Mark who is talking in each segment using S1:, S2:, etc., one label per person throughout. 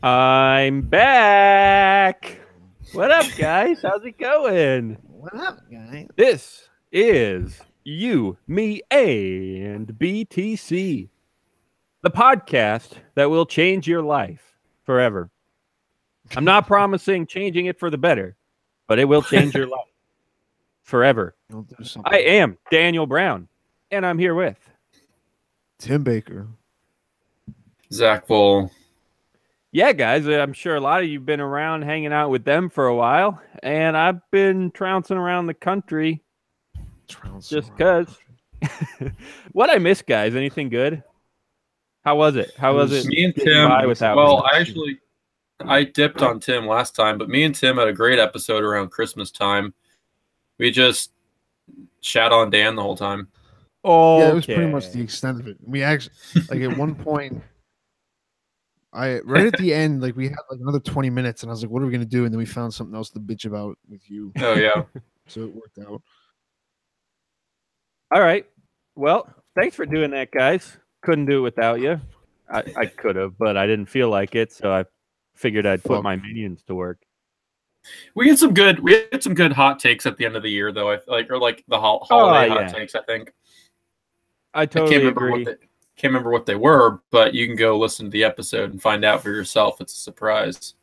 S1: I'm back. What up, guys? How's it going?
S2: What up, guys?
S1: This is You, Me, and BTC, the podcast that will change your life forever. I'm not promising changing it for the better, but it will change your life forever. I am Daniel Brown, and I'm here with
S2: Tim Baker.
S3: Zach Vol.
S1: Yeah, guys, I'm sure a lot of you've been around hanging out with them for a while, and I've been trouncing around the country just because. What I miss, guys? Anything good? How was it? How was it?
S3: Me and Tim. Well, I dipped on Tim last time, but me and Tim had a great episode around Christmas time. We just shat on Dan the whole time.
S2: Oh, yeah, it was pretty much the extent of it. We actually, like, at one point, right at the end, like, we had like another 20 minutes, and I was like, "What are we gonna do?" And then we found something else to bitch about with you.
S3: Oh yeah,
S2: so it worked out.
S1: All right. Well, thanks for doing that, guys. Couldn't do it without you. I could have, but I didn't feel like it, so I figured I'd put my minions to work.
S3: We had some good hot takes at the end of the year, though. Holiday hot takes. I think.
S1: I totally agree.
S3: Can't remember what they were, but you can go listen to the episode and find out for yourself. It's a surprise.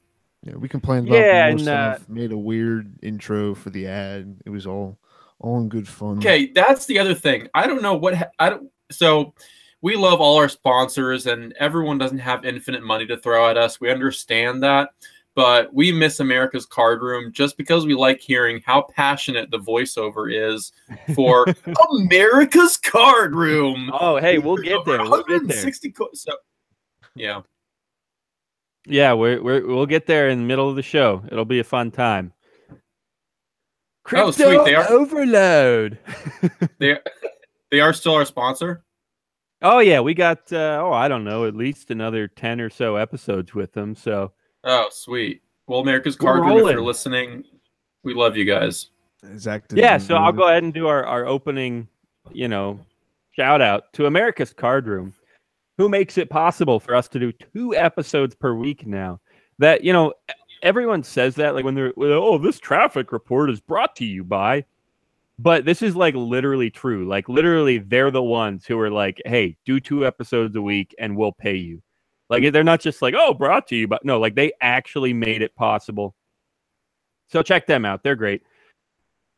S2: Yeah, we complained about more stuff. Made a weird intro for the ad. It was all in good fun.
S3: Okay, that's the other thing. I don't know what So we love all our sponsors, and everyone doesn't have infinite money to throw at us. We understand that. But we miss America's Card Room just because we like hearing how passionate the voiceover is for America's Card Room.
S1: Oh, hey, we'll get there. We'll get there.
S3: So, yeah.
S1: Yeah, we'll get there in the middle of the show. It'll be a fun time. Crypto
S3: sweet. They are
S1: overload.
S3: they are still our sponsor.
S1: Oh yeah, we got I don't know, at least another 10 or so episodes with them. So.
S3: Oh, sweet. Well, America's Card Room, if you're listening, we love you guys.
S1: Yeah, so I'll go ahead and do our opening, shout out to America's Card Room, who makes it possible for us to do 2 episodes per week now. That, everyone says that, like when they're, this traffic report is brought to you by, but this is like literally true. Like literally, they're the ones who are like, hey, do 2 episodes a week and we'll pay you. Like, they're not just like, brought to you, but no, like they actually made it possible. So check them out. They're great.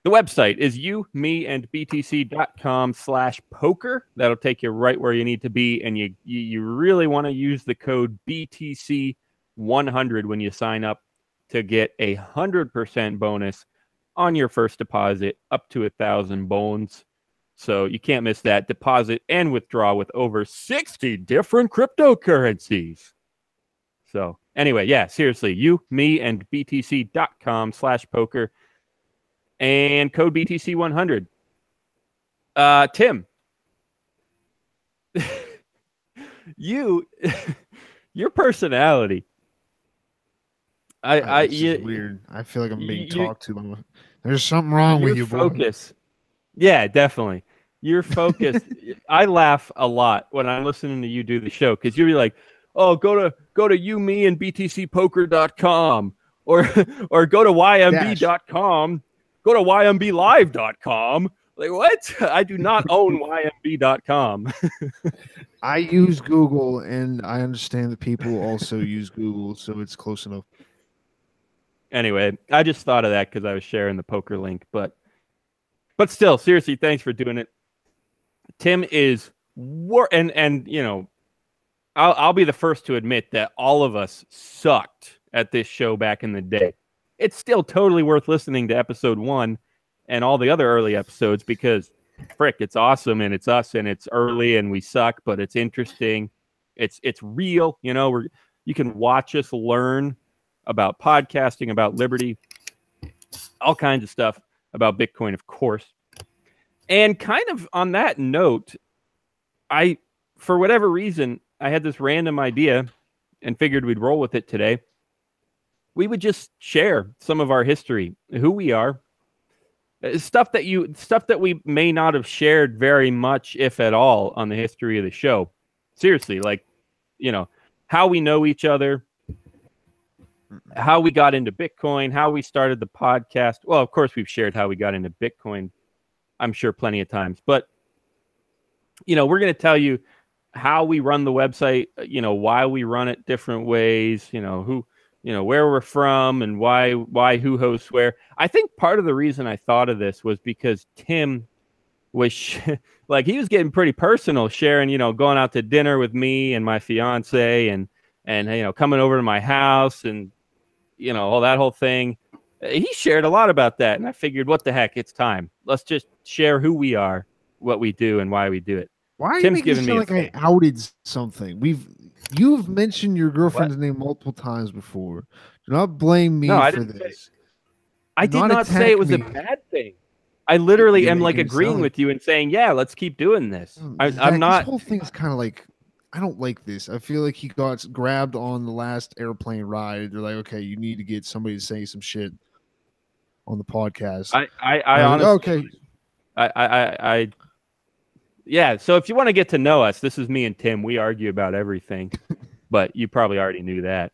S1: The website is youmeandbtc.com/poker. That'll take you right where you need to be. And you really want to use the code BTC100 when you sign up to get 100% bonus on your first deposit up to 1,000 bones. So you can't miss that. Deposit and withdraw with over 60 different cryptocurrencies. So anyway, yeah, seriously, youmeandbtc.com/poker and code BTC100. Tim, your personality.
S2: It's weird. I feel like I'm being talked to. There's something wrong with you,
S1: focus. Yeah, definitely. Your focus. I laugh a lot when I'm listening to you do the show because you'll be like, "Oh, go to youmeandbtcpoker.com or go to ymb.com, go to ymblive.com." Like, what? I do not own ymb.com.
S2: I use Google, and I understand that people also use Google, so it's close enough.
S1: Anyway, I just thought of that because I was sharing the poker link, but still, seriously, thanks for doing it. Tim is I'll be the first to admit that all of us sucked at this show back in the day. It's still totally worth listening to episode 1 and all the other early episodes because, frick, it's awesome and it's us and it's early and we suck, but it's interesting. It's real. You can watch us learn about podcasting, about liberty, all kinds of stuff about Bitcoin, of course. And kind of on that note, for whatever reason, I had this random idea and figured we'd roll with it today. We would just share some of our history, who we are, stuff that we may not have shared very much, if at all, on the history of the show. Seriously, like, how we know each other, how we got into Bitcoin, how we started the podcast. Well, of course, we've shared how we got into Bitcoin, I'm sure, plenty of times. But, we're going to tell you how we run the website, why we run it different ways, who, where we're from and why who hosts where. I think part of the reason I thought of this was because Tim was like, he was getting pretty personal, sharing, going out to dinner with me and my fiance and coming over to my house and, all that whole thing. He shared a lot about that. And I figured, what the heck, it's time. Let's just share who we are, what we do, and why we do it.
S2: Why are
S1: Tim's
S2: you making it sound like I outed something? You've mentioned your girlfriend's name multiple times before. Do not blame me for this.
S1: I did not say it was a bad thing. I literally am like agreeing with you and saying, yeah, let's keep doing this. I'm not.
S2: This whole thing's kind of like, I don't like this. I feel like he got grabbed on the last airplane ride. They're like, okay, you need to get somebody to say some shit on the podcast.
S1: I honestly, okay. Yeah, so if you want to get to know us, this is me and Tim. We argue about everything, but you probably already knew that.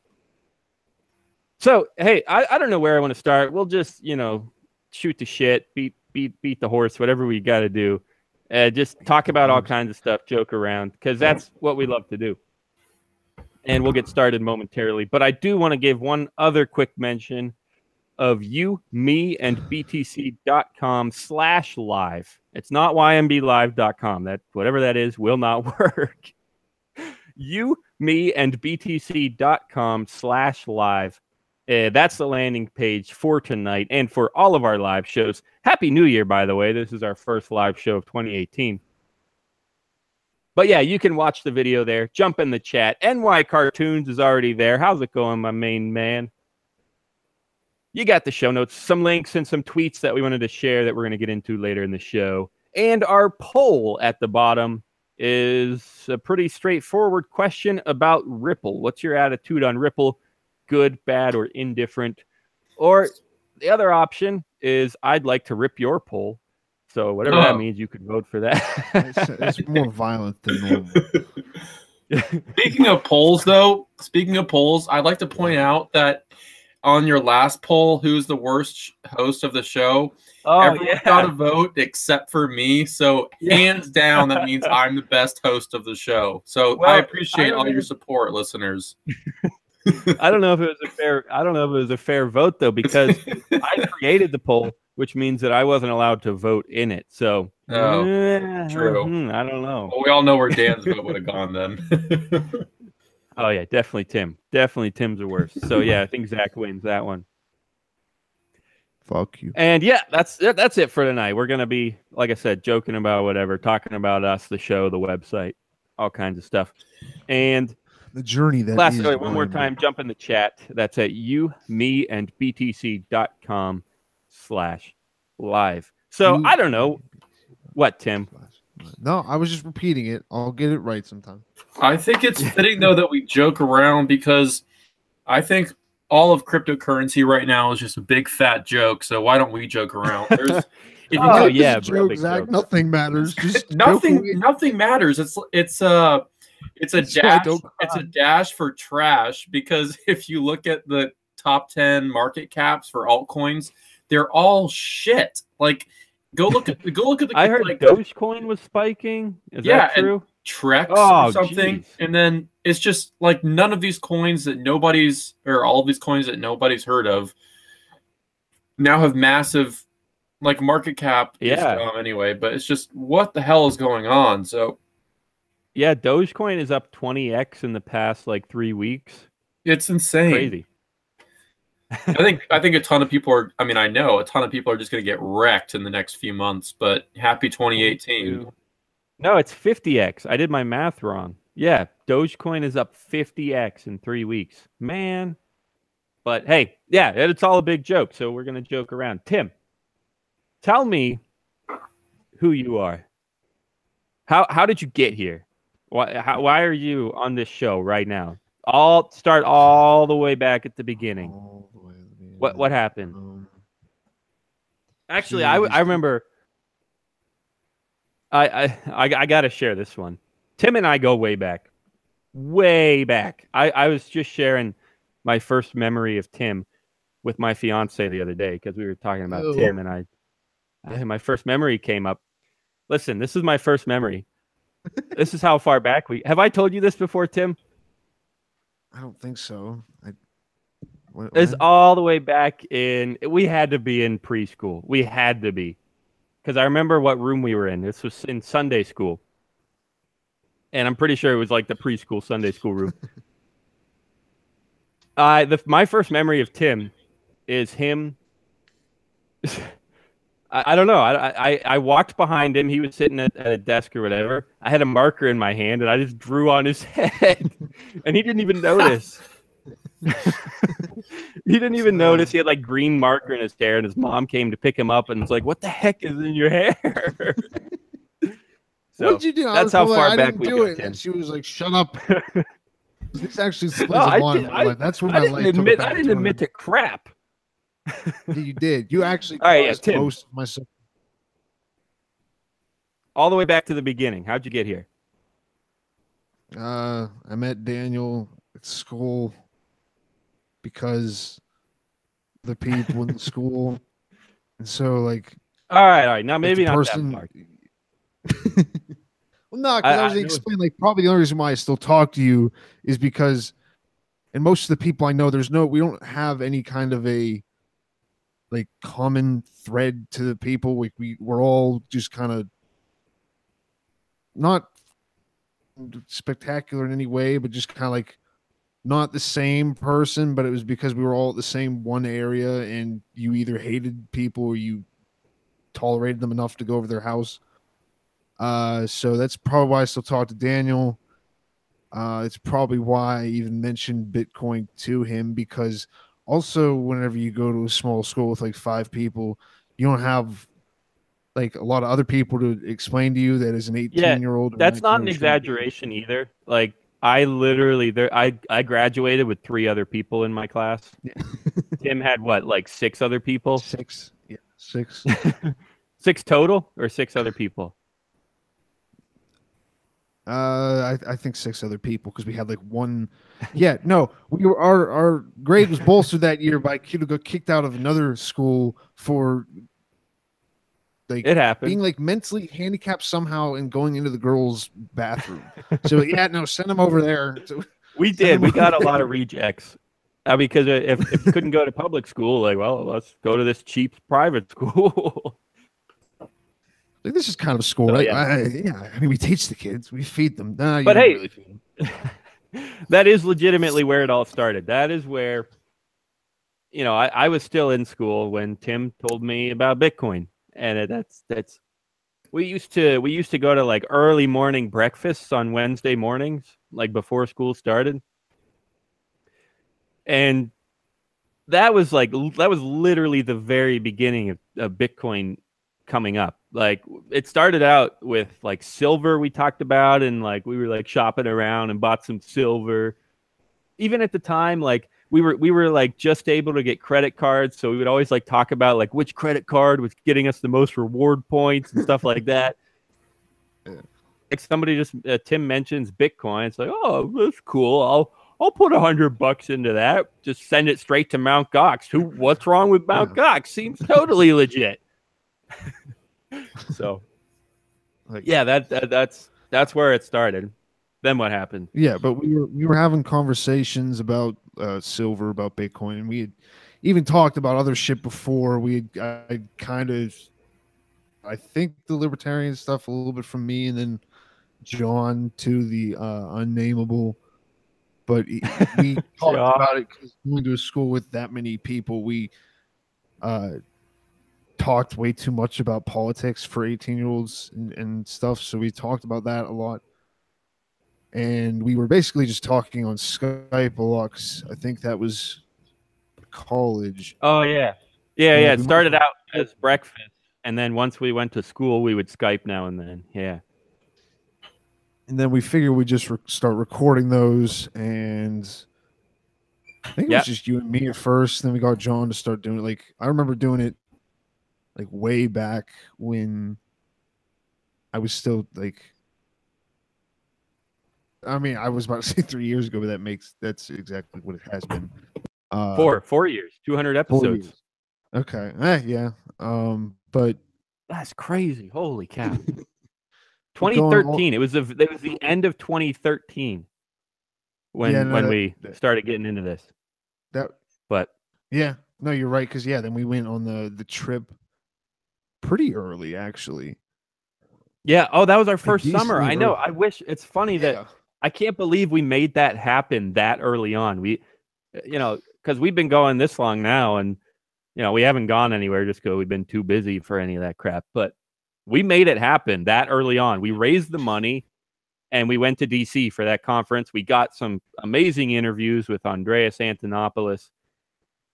S1: So, hey, I don't know where I want to start. We'll just, shoot the shit, beat the horse, whatever we got to do. Just talk about all kinds of stuff, joke around, because that's what we love to do. And we'll get started momentarily. But I do want to give one other quick mention of you, me, and btc.com/live. It's not ymblive.com. That whatever that is will not work. You, me, and btc.com/live. That's the landing page for tonight and for all of our live shows. Happy New Year, by the way. This is our first live show of 2018. But yeah, you can watch the video there. Jump in the chat. NY Cartoons is already there. How's it going, my main man? You got the show notes, some links and some tweets that we wanted to share that we're going to get into later in the show. And our poll at the bottom is a pretty straightforward question about Ripple. What's your attitude on Ripple? Good, bad, or indifferent? Or the other option is I'd like to rip your poll. So whatever that means, you could vote for that.
S2: It's more violent than normal.
S3: Speaking of polls, I'd like to point out that on your last poll, who's the worst host of the show? Everyone got a vote except for me. So hands down, that means I'm the best host of the show. So I appreciate all your support, listeners.
S1: I don't know if it was a fair vote though, because I created the poll, which means that I wasn't allowed to vote in it. So
S3: true.
S1: I don't know.
S3: Well, we all know where Dan's vote would have gone then.
S1: Oh yeah, definitely Tim. Definitely Tim's the worst. So yeah, I think Zach wins that one.
S2: Fuck you.
S1: And yeah, that's it for tonight. We're gonna be, like I said, joking about whatever, talking about us, the show, the website, all kinds of stuff. And
S2: the journey that
S1: one more time, jump in the chat. That's at you, me, and btc.com/live. So I don't know what, Tim.
S2: No, I was just repeating it. I'll get it right sometime.
S3: I think it's fitting though that we joke around, because I think all of cryptocurrency right now is just a big fat joke. So why don't we joke around?
S2: Joke, Zach, nothing matters. Just
S3: nothing matters. It's a dash. It's a dash for trash, because if you look at the top 10 market caps for altcoins, they're all shit. Like, go look at the.
S1: I heard Dogecoin was spiking. Is that true?
S3: And Trex or something, geez. And then it's just like none of these coins that all of these coins that nobody's heard of now have massive like market cap. Anyway, but it's just, what the hell is going on? So.
S1: Yeah, Dogecoin is up 20x in the past like 3 weeks.
S3: It's insane.
S1: Crazy.
S3: I think a ton of people are. I mean, I know a ton of people are just going to get wrecked in the next few months. But happy 2018.
S1: No, it's 50x. I did my math wrong. Yeah, Dogecoin is up 50x in 3 weeks, man. But hey, yeah, it's all a big joke. So we're going to joke around. Tim, tell me who you are. How did you get here? Why are you on this show right now? Start all the way back at the beginning. What happened? Actually, I remember. I got to share this one. Tim and I go way back. I was just sharing my first memory of Tim with my fiance the other day because we were talking about
S2: Oh.
S1: Tim, and my first memory came up. Listen, this is my first memory. This is how far back have I told you this before, Tim?
S2: I don't think so.
S1: It's all the way back we had to be in preschool. We had to be. Because I remember what room we were in. This was in Sunday school. And I'm pretty sure it was like the preschool Sunday school room. My first memory of Tim is him. I don't know. I walked behind him. He was sitting at a desk or whatever. I had a marker in my hand, and I just drew on his head. And he didn't even notice. He didn't even notice. He had like green marker in his hair, and his mom came to pick him up and was like, "What the heck is in your hair?" So
S2: what'd you do?
S1: That's how far back we
S2: do it.
S1: Tim.
S2: And she was like, "Shut up." This actually explains
S1: No,
S2: a lot of my life. That's when my life took a bad
S1: I didn't
S2: turn.
S1: admit to crap.
S2: Yeah, you did. You actually
S1: All right,
S2: caused
S1: Tim.
S2: most of my stuff.
S1: All the way back to the beginning. How'd you get here?
S2: I met Daniel at school because the people in the school, and so like.
S1: All right. Now maybe not
S2: person,
S1: that far.
S2: Well, no, because I was explaining like probably the only reason why I still talk to you is because, and most of the people I know, we don't have any kind of a like common thread to the people. We're all just kind of not spectacular in any way, but just kind of like not the same person. But it was because we were all at the same one area, and you either hated people or you tolerated them enough to go over their house. So that's probably why I still talk to Daniel. It's probably why I even mentioned Bitcoin to him, because also whenever you go to a small school with like 5 people, you don't have like a lot of other people to explain to you that as an 18-year-old.
S1: That's not an exaggeration either. Like I literally I graduated with 3 other people in my class. Yeah. Tim had what, like 6 other people?
S2: 6. Yeah, 6.
S1: 6 total or 6 other people?
S2: I think 6 other people, because we had like one. Yeah, no, our grade was bolstered that year by a kid who got kicked out of another school for like
S1: it happened,
S2: being like mentally handicapped somehow and going into the girls' bathroom. So yeah, no, send him over there.
S1: We did. We got a lot of rejects. Because if you couldn't go to public school, like, well, let's go to this cheap private school.
S2: Like, this is kind of a school,
S1: so,
S2: right?
S1: Yeah.
S2: I mean, we teach the kids, we feed them. Nah,
S1: but hey,
S2: really feed them.
S1: That is legitimately where it all started. That is where, I was still in school when Tim told me about Bitcoin, and that's we used to go to like early morning breakfasts on Wednesday mornings, like before school started, and that was literally the very beginning of Bitcoin coming up. Like, it started out with like silver we talked about, and like we were like shopping around and bought some silver. Even at the time, like we were like just able to get credit cards, so we would always like talk about like which credit card was getting us the most reward points and stuff like that. Yeah. Like somebody just Tim mentions Bitcoin, it's like, oh, that's cool. I'll put $100 into that. Just send it straight to Mount Gox. What's wrong with Mount Gox? Seems totally legit. So, like, yeah, that's where it started. Then what happened?
S2: Yeah, but we were having conversations about silver, about Bitcoin, and we had even talked about other shit before. I think the libertarian stuff a little bit from me, and then John to the unnameable. But we talked about it because going to a school with that many people, we talked way too much about politics for 18-year-olds and stuff. So we talked about that a lot. And we were basically just talking on Skype a lot, because I think that was college.
S1: Oh, yeah. Yeah. It started out as breakfast, and then once we went to school, we would Skype now and then. Yeah.
S2: And then we figured we'd just start recording those, and I think it was just you and me at first. Then we got John to start doing it. Like, I remember doing it like way back when I was still like I mean, I was about to say 3 years ago, but that's exactly what it has been.
S1: 4 years, 200 episodes.
S2: Years. Okay. Yeah. But
S1: that's crazy. Holy cow. 2013. It was the end of 2013 when we started getting into this. But
S2: yeah, no, you're right. Because then we went on the trip pretty early, actually.
S1: Yeah. Oh, that was our first summer. I know. I wish. It's funny that I can't believe we made that happen that early on. We, because we've been going this long now, and we haven't gone anywhere just because we've been too busy for any of that crap. But we made it happen that early on. We raised the money, and we went to DC for that conference. We got some amazing interviews with Andreas Antonopoulos,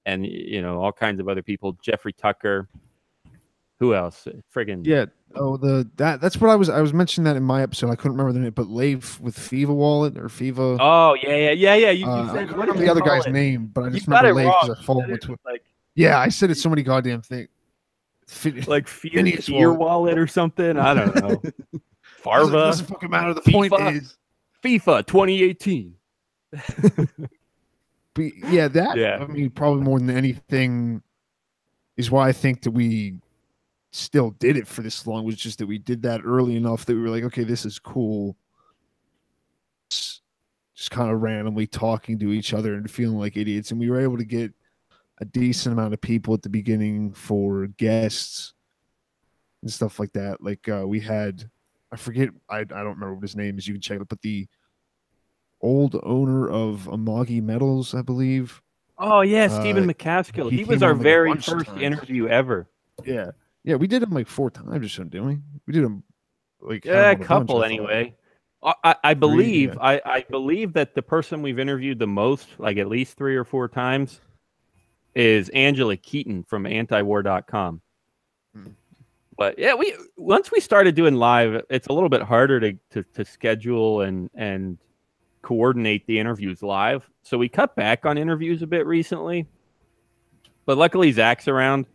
S1: and all kinds of other people. Jeffrey Tucker. Who else? Friggin'
S2: yeah. Oh, that's what I was mentioning that in my episode. I couldn't remember the name, but Leif with Fiva Wallet or Fiva.
S1: Oh yeah. You
S2: I
S1: said
S2: can't remember the other guy's name, but I just remember Leif because I followed him on Twitter. Yeah, I said it's so many goddamn things.
S1: Like Fear Wallet or something. I don't know. Farva.
S2: Doesn't fucking matter. The point is
S1: FIFA 2018.
S2: But I mean, probably more than anything is why I think that we still did it for this long, was just that we did that early enough that we were like, okay, this is cool. Just kind of randomly talking to each other and feeling like idiots. And we were able to get a decent amount of people at the beginning for guests and stuff like that. Like we had, I forget, I don't remember what his name is. You can check it, but the old owner of Amagi Metals, I believe.
S1: Oh yeah, Stephen McCaskill. He was our very first interview ever.
S2: Yeah, we did him like 4 times or something, didn't we? We did him like
S1: a couple anyway. I believe I believe that the person we've interviewed the most, like at least 3 or 4 times, is Angela Keaton from antiwar.com. But yeah, once we started doing live, it's a little bit harder to schedule and coordinate the interviews live. So we cut back on interviews a bit recently. But luckily Zach's around,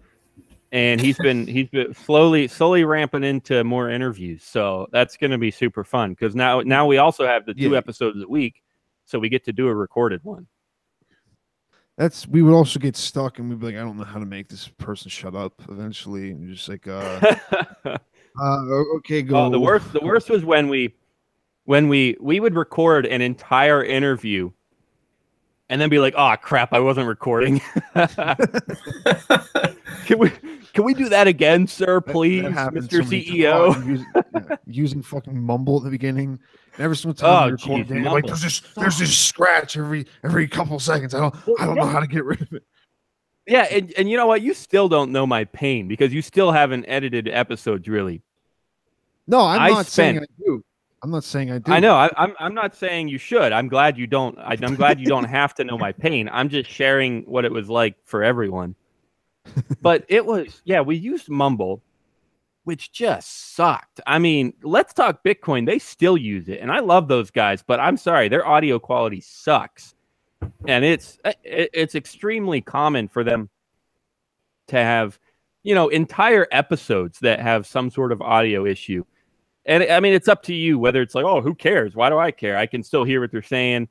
S1: and he's been slowly ramping into more interviews. So that's going to be super fun because now we also have the 2 episodes a week, so we get to do a recorded one.
S2: We would also get stuck and we'd be like, I don't know how to make this person shut up eventually. And you're just like, okay, go.
S1: Oh, the worst was when we would record an entire interview and then be like, oh crap, I wasn't recording. Can we do that again, sir, please, Mr. CEO?
S2: Using fucking Mumble at the beginning. Every single time we record, like there's this scratch every couple seconds. I don't know how to get rid of it.
S1: Yeah, and you know what? You still don't know my pain because you still haven't edited episodes really.
S2: No, I'm not saying I do. I'm not saying I do.
S1: I know. I'm not saying you should. I'm glad you don't. I'm glad you don't have to know my pain. I'm just sharing what it was like for everyone. But it was, we used Mumble, which just sucked. I mean, Let's Talk Bitcoin, they still use it, and I love those guys, but I'm sorry, their audio quality sucks. And it's extremely common for them to have, entire episodes that have some sort of audio issue. And I mean, it's up to you whether it's like, oh, who cares? Why do I care? I can still hear what they're saying.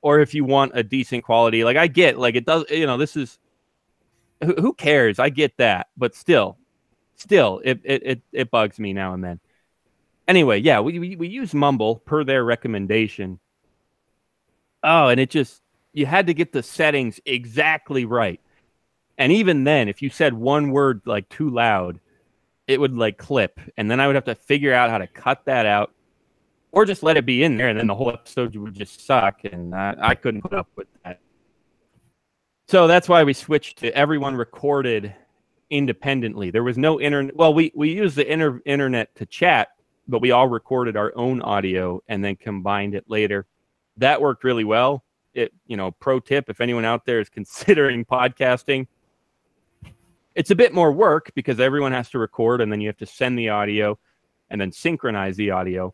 S1: Or if you want a decent quality, like I get, like it does, this is, who cares? I get that, but still, it bugs me now and then. Anyway, we use Mumble per their recommendation. Oh, and you had to get the settings exactly right. And even then, if you said one word like too loud, it would like clip, and then I would have to figure out how to cut that out, or just let it be in there, and then the whole episode would just suck, and I couldn't put up with that. So that's why we switched to everyone recorded independently. There was no internet. Well, we used the internet to chat, but we all recorded our own audio and then combined it later. That worked really well. Pro tip, if anyone out there is considering podcasting, it's a bit more work because everyone has to record and then you have to send the audio and then synchronize the audio.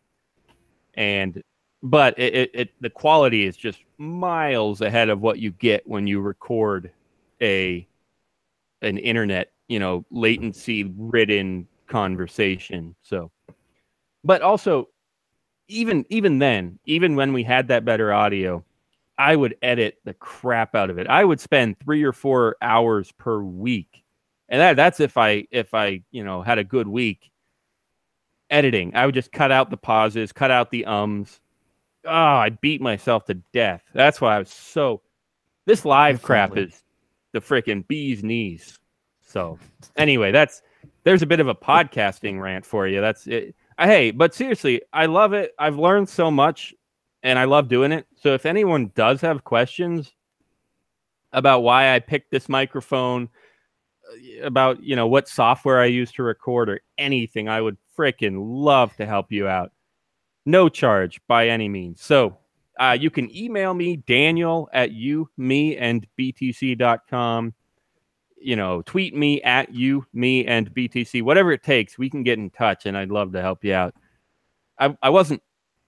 S1: But the quality is just miles ahead of what you get when you record an internet, latency ridden conversation. So, but also even then, even when we had that better audio, I would edit the crap out of it. I would spend 3 or 4 hours per week. And that's if I had a good week editing. I would just cut out the pauses, cut out the ums. Oh, I beat myself to death. That's why I was so. This live crap is the freaking bee's knees. So anyway, there's a bit of a podcasting rant for you. That's it. Hey, but seriously, I love it. I've learned so much, and I love doing it. So if anyone does have questions about why I picked this microphone, about what software I use to record or anything, I would freaking love to help you out. No charge by any means. So you can email me, Daniel at youmeandbtc.com. Tweet me at youmeandbtc. Whatever it takes, we can get in touch, and I'd love to help you out. I wasn't,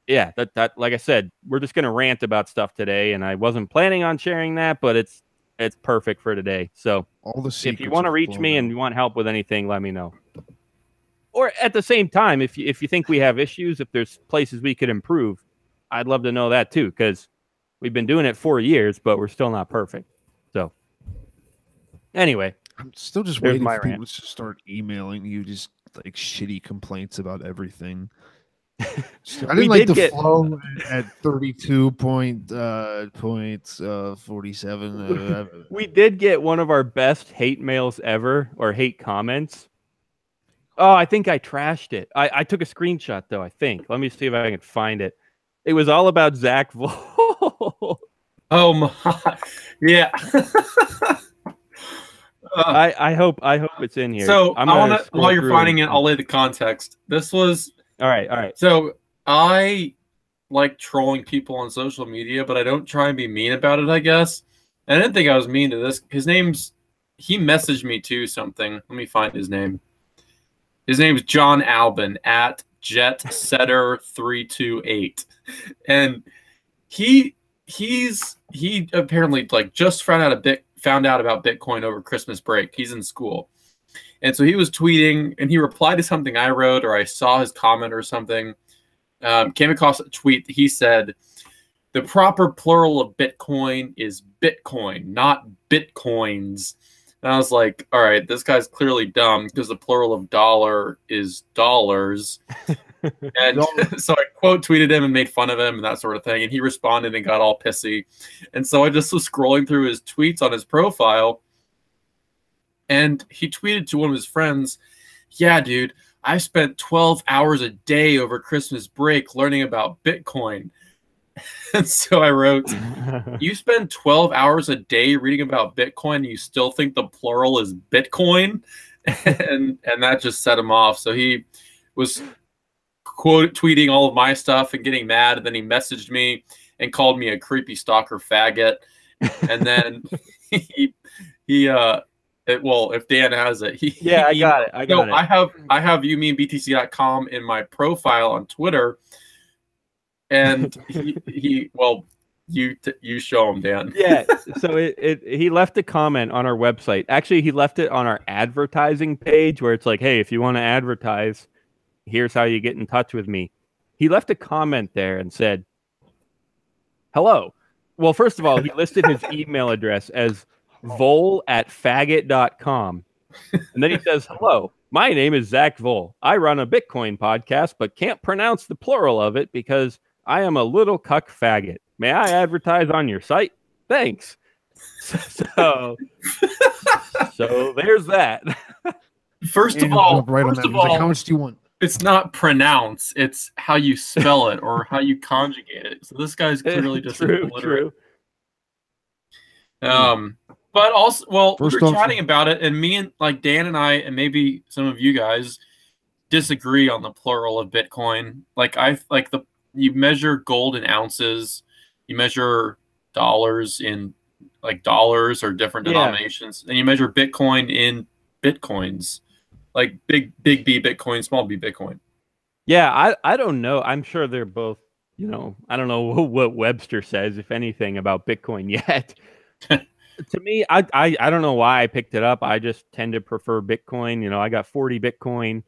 S1: that like I said, we're just gonna rant about stuff today, and I wasn't planning on sharing that, but it's perfect for today. So
S2: all the
S1: if you want to reach me and you want help with anything, let me know. Or at the same time, if you think we have issues, if there's places we could improve, I'd love to know that too, because we've been doing it 4 years, but we're still not perfect. So anyway,
S2: I'm still just waiting for people to start emailing you just like shitty complaints about everything. I didn't like the flow at 32.47.
S1: We did get one of our best hate mails ever, or hate comments. Oh, I think I trashed it. I took a screenshot, though, I think. Let me see if I can find it. It was all about Zach Vol.
S3: Oh, my. Yeah.
S1: I hope it's in here.
S3: So, while you're finding it, I'll lay the context. This was...
S1: All right.
S3: So, I like trolling people on social media, but I don't try and be mean about it, I guess. And I didn't think I was mean to this. He messaged me too something. Let me find his name. His name's John Albin at JetSetter328. And he apparently like just found out about Bitcoin over Christmas break. He's in school. And so he was tweeting, and he replied to something I wrote, or I saw his comment or something. Came across a tweet. He said, the proper plural of Bitcoin is Bitcoin, not Bitcoins. And I was like, all right, this guy's clearly dumb because the plural of dollar is dollars. And so I quote tweeted him and made fun of him and that sort of thing. And he responded and got all pissy. And so I just was scrolling through his tweets on his profile. And he tweeted to one of his friends, yeah, dude, I spent 12 hours a day over Christmas break learning about Bitcoin. And so I wrote, you spend 12 hours a day reading about Bitcoin and you still think the plural is Bitcoin? and that just set him off. So he was tweeting all of my stuff and getting mad. And then he messaged me and called me a creepy stalker faggot. And then well, if Dan has it,
S1: I got it. I
S3: have youmeandbtc.com in my profile on Twitter, and you show him, Dan.
S1: Yeah. So he left a comment on our website. Actually, he left it on our advertising page where it's like, hey, if you want to advertise, here's how you get in touch with me. He left a comment there and said, hello. Well, first of all, he listed his email address as vol@faggot.com. And then he says, hello, my name is Zach Vol. I run a Bitcoin podcast, but can't pronounce the plural of it because I am a little cuck faggot. May I advertise on your site? Thanks. So there's that.
S3: First of all,
S2: how much do you want?
S3: It's not pronounce, it's how you spell it or how you conjugate it. So this guy's clearly just illiterate. But also, well, we were chatting about it, and me and like Dan and I, and maybe some of you guys disagree on the plural of Bitcoin. Like you measure gold in ounces, you measure dollars in like dollars or different denominations, and you measure Bitcoin in Bitcoins, like big B Bitcoin, small b Bitcoin.
S1: Yeah, I don't know. I'm sure they're both. I don't know what Webster says, if anything, about Bitcoin yet. To me, I don't know why I picked it up. I just tend to prefer Bitcoin. I got 40 Bitcoin,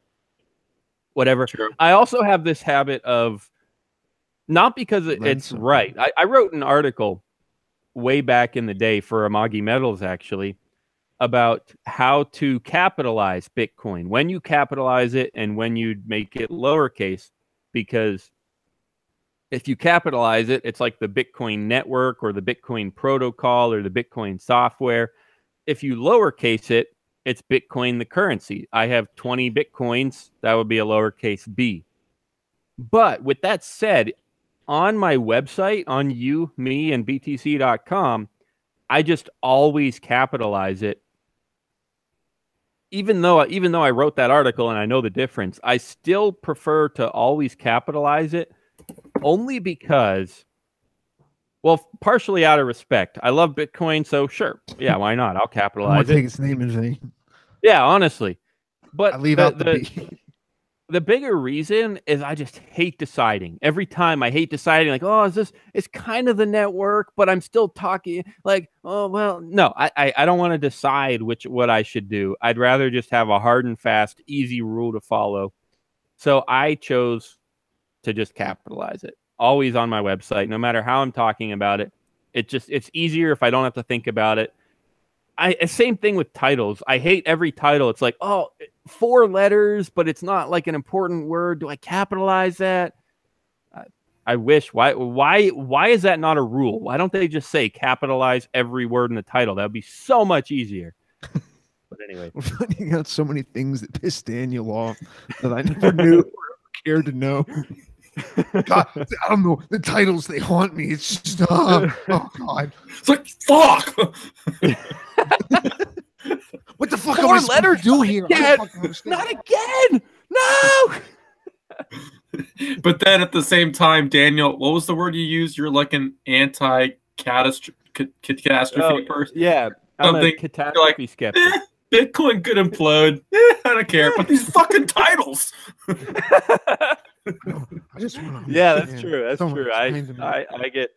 S1: whatever.
S3: True.
S1: I also have this habit of Not because it's right. I wrote an article way back in the day for Amagi Metals, actually, about how to capitalize Bitcoin, when you capitalize it and when you make it lowercase, because if you capitalize it, it's like the Bitcoin network or the Bitcoin protocol or the Bitcoin software. If you lowercase it, it's Bitcoin, the currency. I have 20 Bitcoins. That would be a lowercase b. But with that said, on my website, on you, me, and btc.com, I just always capitalize it. Even though I wrote that article and I know the difference, I still prefer to always capitalize it, only because, well, partially out of respect. I love Bitcoin, so sure, yeah, why not? I'll capitalize it.
S2: Take its name in vain.
S1: Yeah, honestly, but
S2: I leave out the B.
S1: The bigger reason is I just hate deciding. Every time I hate deciding, like, oh, it's kind of the network, but I'm still talking like, oh, well, no, I don't want to decide what I should do. I'd rather just have a hard and fast, easy rule to follow. So I chose to just capitalize it. Always on my website, no matter how I'm talking about it. It's easier if I don't have to think about it. Same thing with titles. I hate every title. It's like, oh, 4 letters, but it's not like an important word. Do I capitalize that? I wish. Why is that not a rule? Why don't they just say capitalize every word in the title? That would be so much easier. But anyway,
S2: we're finding out so many things that piss Daniel off that I never knew or cared to know. God, I don't know the titles. They haunt me. It's just oh God.
S3: It's like fuck.
S2: What the fuck
S1: 4
S2: am I
S1: letters
S2: to do here?
S1: Not again. No.
S3: But then at the same time, Daniel, what was the word you used? You're like an anti-catastrophe person.
S1: Yeah, I'm a catastrophe skeptic.
S3: Bitcoin could implode. I don't care. But these fucking titles.
S2: I just want to.
S1: Yeah, that's true. That's true. I get.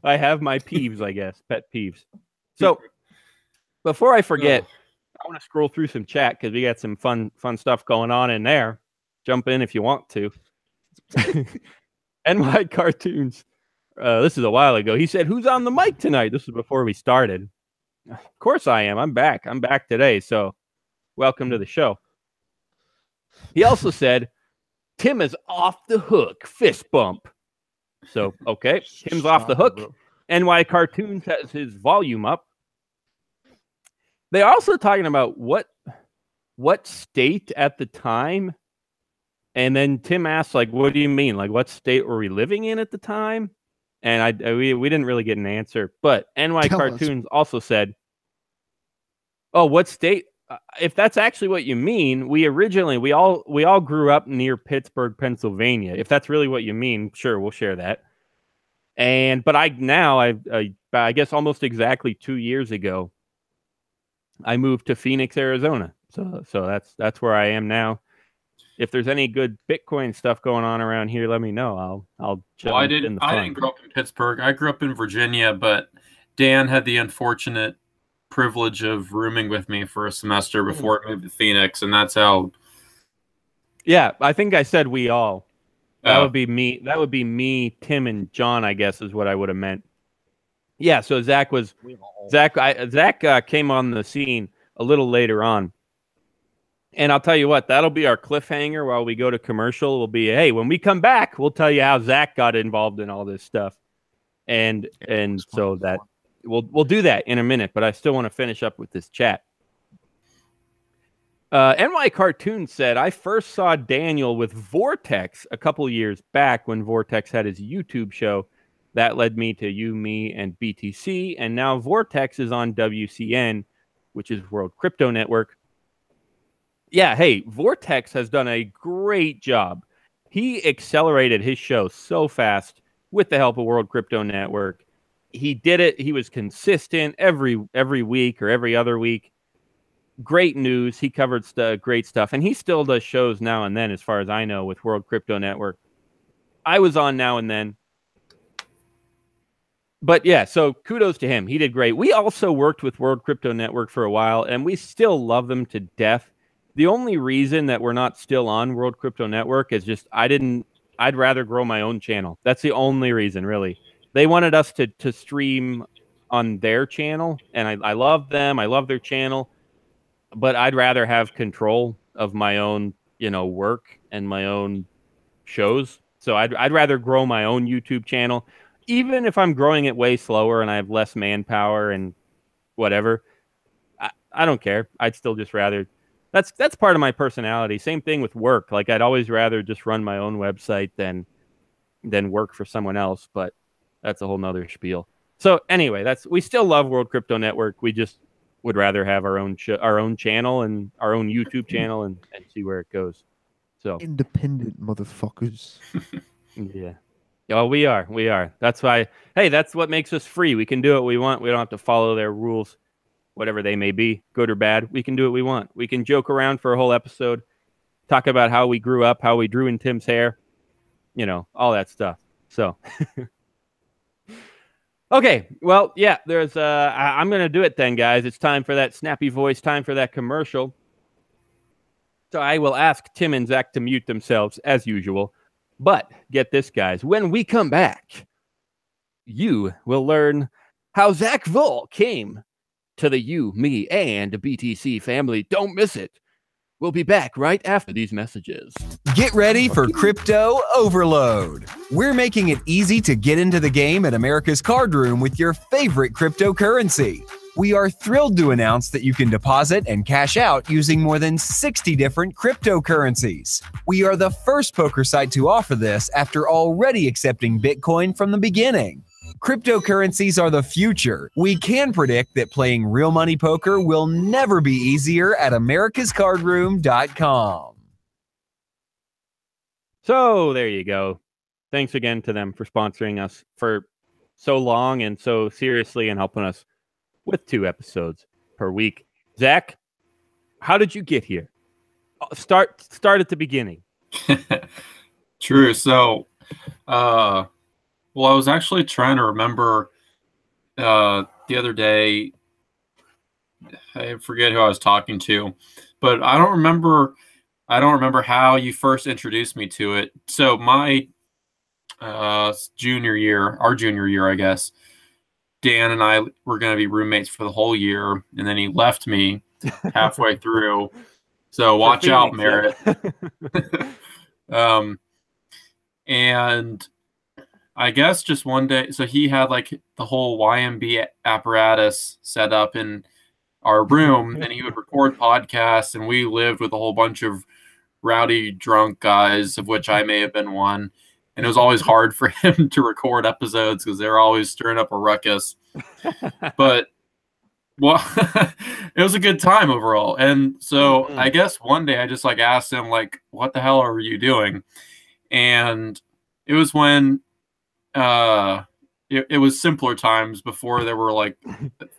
S1: I have my peeves, I guess, pet peeves. So before I forget, I want to scroll through some chat because we got some fun stuff going on in there. Jump in if you want to. NY Cartoons. This is a while ago. He said, "Who's on the mic tonight?" This was before we started. Of course I am. I'm back. I'm back today. So welcome to the show. He also said, "Tim is off the hook." Fist bump. So, okay. Tim's off the hook. Bro. NY Cartoons has his volume up. They're also talking about what state at the time. And then Tim asked, like, what do you mean? Like, what state were we living in at the time? And we didn't really get an answer. But NY Cartoons also said, oh, what state? If that's actually what you mean, we all grew up near Pittsburgh, Pennsylvania. If that's really what you mean, sure, we'll share that. But I guess almost exactly 2 years ago, I moved to Phoenix, Arizona. So that's where I am now. If there's any good Bitcoin stuff going on around here, let me know. I'll jump in the fun.
S3: I didn't grow up in Pittsburgh. I grew up in Virginia, but Dan had the unfortunate privilege of rooming with me for a semester before I moved to Phoenix, and that's how.
S1: Yeah, I think I said we all. That would be me. That would be me, Tim, and John, I guess, is what I would have meant. Yeah, so Zach came on the scene a little later on. And I'll tell you what, that'll be our cliffhanger while we go to commercial. Will be, hey, when we come back, we'll tell you how Zach got involved in all this stuff. And so that we'll do that in a minute, but I still want to finish up with this chat. NY Cartoon said, I first saw Daniel with Vortex a couple years back when Vortex had his YouTube show. That led me to You, Me, and BTC. And now Vortex is on WCN, which is World Crypto Network. Yeah, hey, Vortex has done a great job. He accelerated his show so fast with the help of World Crypto Network. He did it. He was consistent every week or every other week. Great news. He covered great stuff. And he still does shows now and then, as far as I know, with World Crypto Network. I was on now and then. But yeah, so kudos to him. He did great. We also worked with World Crypto Network for a while, and we still love them to death. The only reason that we're not still on World Crypto Network is just I didn't I'd rather grow my own channel. That's the only reason, really. They wanted us to stream on their channel, and I love them. I love their channel, but I'd rather have control of my own, work and my own shows. So I'd rather grow my own YouTube channel, even if I'm growing it way slower and I have less manpower and whatever. I don't care. I'd still just rather. That's part of my personality. Same thing with work. Like I'd always rather just run my own website than work for someone else. But that's a whole nother spiel. So anyway, we still love World Crypto Network. We just would rather have our own channel and our own YouTube channel and see where it goes. So
S2: independent motherfuckers.
S1: Yeah. Oh, we are. That's why. Hey, that's what makes us free. We can do what we want. We don't have to follow their rules, whatever they may be, good or bad. We can do what we want. We can joke around for a whole episode, talk about how we grew up, how we drew in Tim's hair, all that stuff. So. Okay, well, yeah, I'm going to do it then, guys. It's time for that snappy voice, time for that commercial. So I will ask Tim and Zach to mute themselves as usual. But get this, guys, when we come back, you will learn how Zach Vol came to the You, Me, and BTC family. Don't miss it. We'll be back right after these messages.
S4: Get ready for Crypto Overload. We're making it easy to get into the game at America's Card Room with your favorite cryptocurrency. We are thrilled to announce that you can deposit and cash out using more than 60 different cryptocurrencies. We are the first poker site to offer this after already accepting Bitcoin from the beginning. Cryptocurrencies are the future. We can predict that playing real money poker will never be easier at americascardroom.com.
S1: So there you go. Thanks again to them for sponsoring us for so long and so seriously and helping us with 2 episodes per week. Zach, how did you get here? Start at the beginning.
S3: True. So, well, I was actually trying to remember the other day. I forget who I was talking to, but I don't remember how you first introduced me to it. So my junior year, I guess, Dan and I were going to be roommates for the whole year, and then he left me halfway through. So watch out, Merritt. And I guess just one day, so he had like the whole YMB apparatus set up in our room, and he would record podcasts, and we lived with a whole bunch of rowdy drunk guys, of which I may have been one. And it was always hard for him to record episodes because they were always stirring up a ruckus. But, well, it was a good time overall. And so I guess one day I just like asked him, like, what the hell are you doing? And it was when it was simpler times before there were like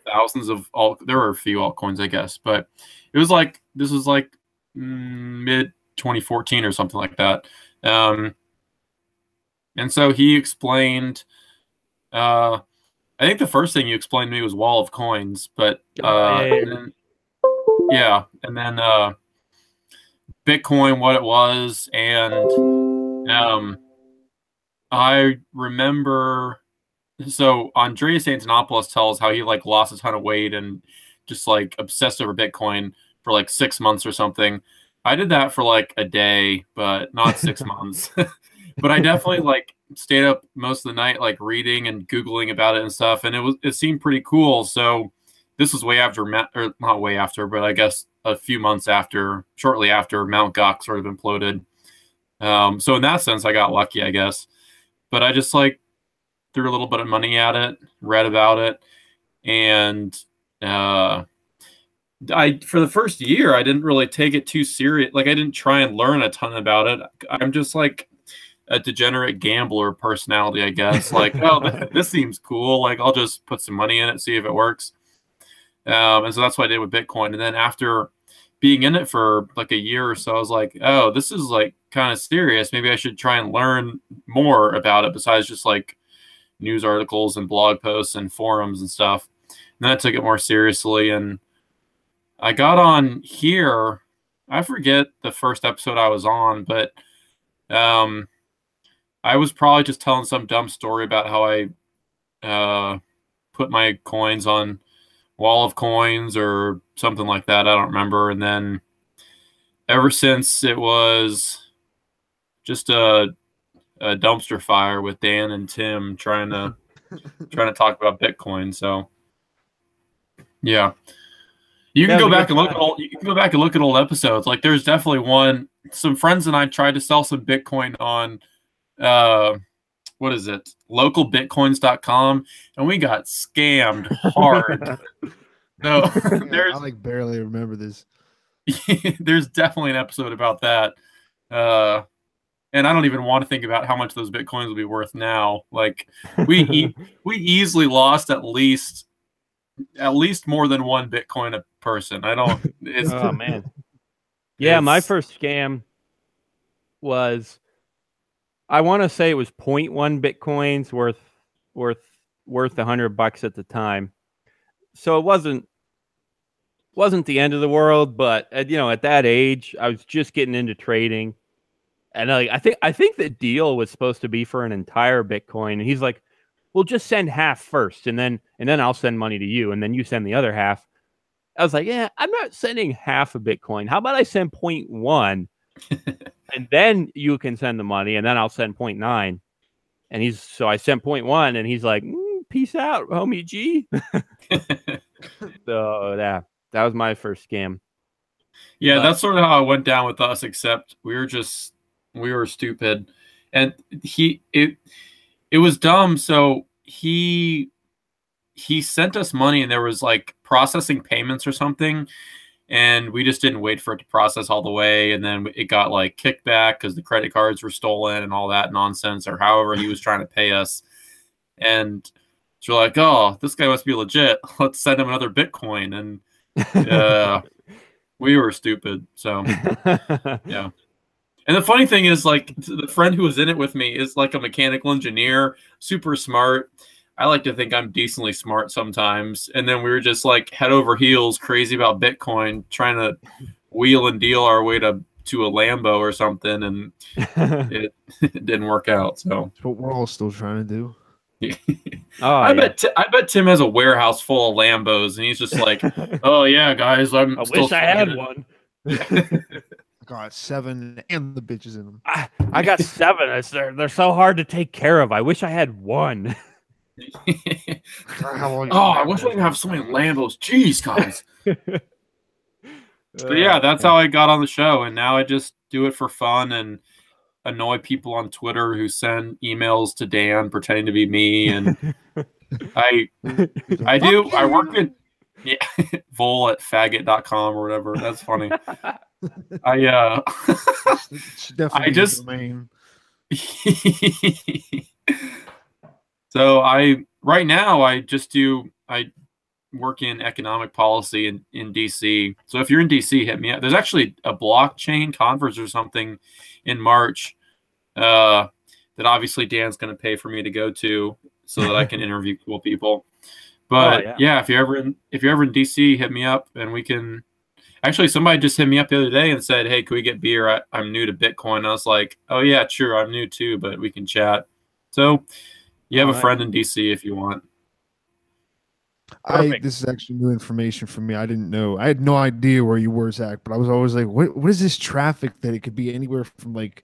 S3: thousands of there were a few altcoins, I guess. But it was like, this was like mid 2014 or something like that. And so he explained, I think the first thing you explained to me was Wall of Coins, but and then Bitcoin, what it was, and I remember, so Andreas Antonopoulos tells how he like lost a ton of weight and just like obsessed over Bitcoin for like 6 months or something. I did that for like a day, but not 6 months. But I definitely like stayed up most of the night, like reading and Googling about it and stuff. And it seemed pretty cool. So this was way after, or not way after, but I guess a few months after, shortly after Mt. Gox sort of imploded. So in that sense, I got lucky, I guess. But I just like threw a little bit of money at it, read about it. And for the first year, I didn't really take it too serious. Like I didn't try and learn a ton about it. I'm just like a degenerate gambler personality, I guess. Like, oh, this seems cool. Like, I'll just put some money in it, see if it works. And so that's what I did with Bitcoin. And then after being in it for like a year or so, I was like, oh, this is like kind of serious. Maybe I should try and learn more about it besides just like news articles and blog posts and forums and stuff. And then I took it more seriously. And I got on here. I forget the first episode I was on, but I was probably just telling some dumb story about how I put my coins on Wall of Coins or something like that. I don't remember. And then ever since, it was just a dumpster fire with Dan and Tim trying to talk about Bitcoin. So yeah. You can go back and look at old episodes. Like there's definitely one. Some friends and I tried to sell some Bitcoin on what is it? localbitcoins.com, and we got scammed hard. No,
S2: I like barely remember this.
S3: There's definitely an episode about that. And I don't even want to think about how much those Bitcoins will be worth now. Like we easily lost at least more than one Bitcoin a person. I don't.
S1: Oh man. Yeah, my first scam was, I want to say it was 0.1 Bitcoins worth $100 at the time. So it wasn't the end of the world, but at that age, I was just getting into trading, and I think the deal was supposed to be for an entire Bitcoin, and he's like, "Well, just send half first, and then I'll send money to you, and then you send the other half." I was like, "Yeah, I'm not sending half a Bitcoin. How about I send 0.1, and then you can send the money, and then I'll send 0.9." And so I sent 0.1, and he's like, "Peace out, homie G." So that was my first scam.
S3: Yeah, that's sort of how it went down with us, except we were stupid. And it was dumb. So he sent us money, and there was like processing payments or something, and we just didn't wait for it to process all the way, and then it got like kickback because the credit cards were stolen and all that nonsense, or however he was trying to pay us. And so we're like, oh, this guy must be legit. Let's send him another Bitcoin. And we were stupid. So yeah. And the funny thing is, like, the friend who was in it with me is like a mechanical engineer, super smart. I like to think I'm decently smart sometimes. And then we were just like head over heels crazy about Bitcoin, trying to wheel and deal our way to a Lambo or something, and it didn't work out. So
S2: that's what we're all still trying to do.
S3: I bet Tim has a warehouse full of Lambos, and he's just like, "Oh yeah, guys, I
S1: wish I had one."
S2: Got 7 and the bitches in them.
S1: I got 7. They're so hard to take care of. I wish I had one.
S3: I wish I could have so many Lambos. Jeez, guys. But yeah, that's how I got on the show, and now I just do it for fun and annoy people on Twitter who send emails to Dan pretending to be me, and I work in vol at faggot.com or whatever. That's funny. So right now I work in economic policy in DC. So if you're in DC, hit me up. There's actually a blockchain conference or something in March that obviously Dan's going to pay for me to go to so that I can interview cool people. But yeah, if you're ever in DC, hit me up, and we can. Actually, somebody just hit me up the other day and said, "Hey, can we get beer? I'm new to Bitcoin." I was like, "Oh yeah, sure, I'm new too, but we can chat." So you have a friend in DC if you want.
S2: This is actually new information for me. I didn't know. I had no idea where you were, Zach, but I was always like, what is this traffic that it could be anywhere from like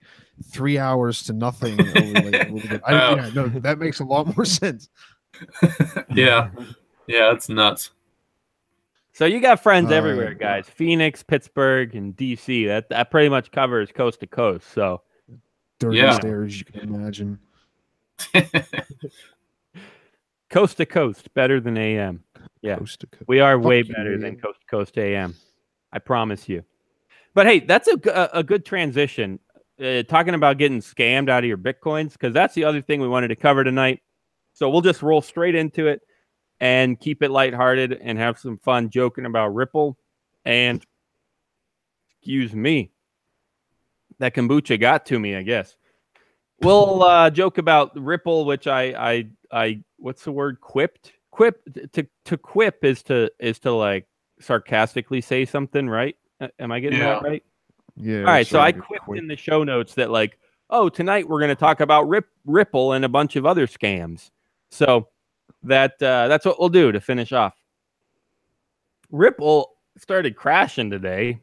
S2: 3 hours to nothing? No, that makes a lot more sense.
S3: Yeah, it's nuts.
S1: So you got friends everywhere, guys. Phoenix, Pittsburgh, and DC. That pretty much covers coast to coast. So
S2: dirty stairs, you can imagine.
S1: Coast to coast, better than AM. Yeah,
S2: coast to coast.
S1: We are way better than coast to coast AM. I promise you. But hey, that's a good transition. Talking about getting scammed out of your Bitcoins, because that's the other thing we wanted to cover tonight. So we'll just roll straight into it and keep it lighthearted and have some fun joking about Ripple. And excuse me, that kombucha got to me, I guess. We'll joke about Ripple, which I what's the word? Quipped. To quip is to like sarcastically say something, right? Am I getting that right?
S2: Yeah.
S1: All right. So I quipped in the show notes that like oh, tonight we're going to talk about Ripple and a bunch of other scams. So that's what we'll do to finish off. Ripple started crashing today,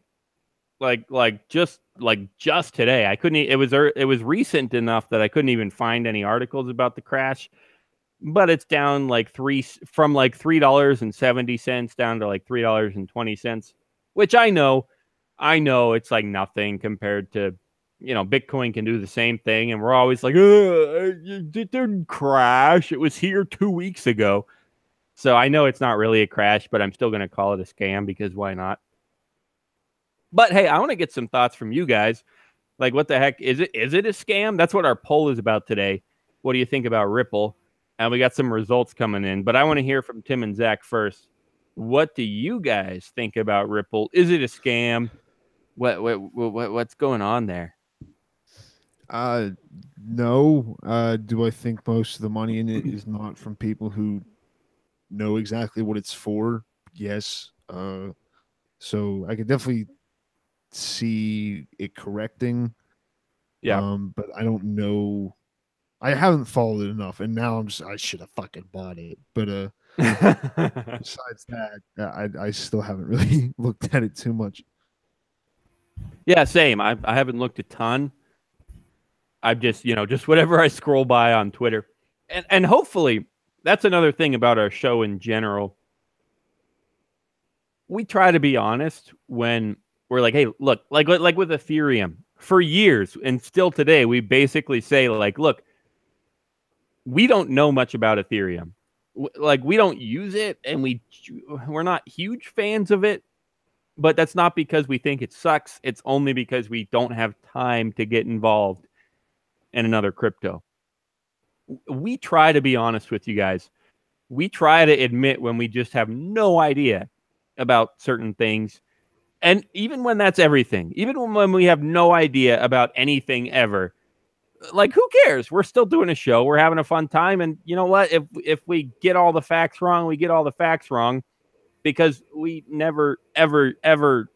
S1: like just today. I couldn't. It was recent enough that I couldn't even find any articles about the crash. But it's down from $3.70 down to like $3.20, which I know it's like nothing compared to, Bitcoin can do the same thing, and we're always like, it didn't crash. It was here 2 weeks ago. So I know it's not really a crash, but I'm still going to call it a scam because why not? But hey, I want to get some thoughts from you guys. Like, what the heck is it? Is it a scam? That's what our poll is about today. What do you think about Ripple? And we got some results coming in, but I want to hear from Tim and Zach first. What do you guys think about Ripple? Is it a scam? What's going on there?
S2: No. Do I think most of the money in it is not from people who know exactly what it's for? Yes. So I could definitely see it correcting.
S1: Yeah.
S2: But I don't know. I haven't followed it enough, and now I should have fucking bought it. But besides that, I still haven't really looked at it too much.
S1: Yeah, same. I haven't looked a ton. I've just whatever I scroll by on Twitter, and hopefully that's another thing about our show in general. We try to be honest when we're like, hey, look, like with Ethereum for years, and still today, we basically say like, look, we don't know much about Ethereum. Like, we don't use it, and we're not huge fans of it, but that's not because we think it sucks. It's only because we don't have time to get involved in another crypto. We try to be honest with you guys. We try to admit when we just have no idea about certain things. And even when that's everything, even when we have no idea about anything ever, like, who cares? We're still doing a show. We're having a fun time. And you know what? If we get all the facts wrong, we get all the facts wrong, because we never, ever, ever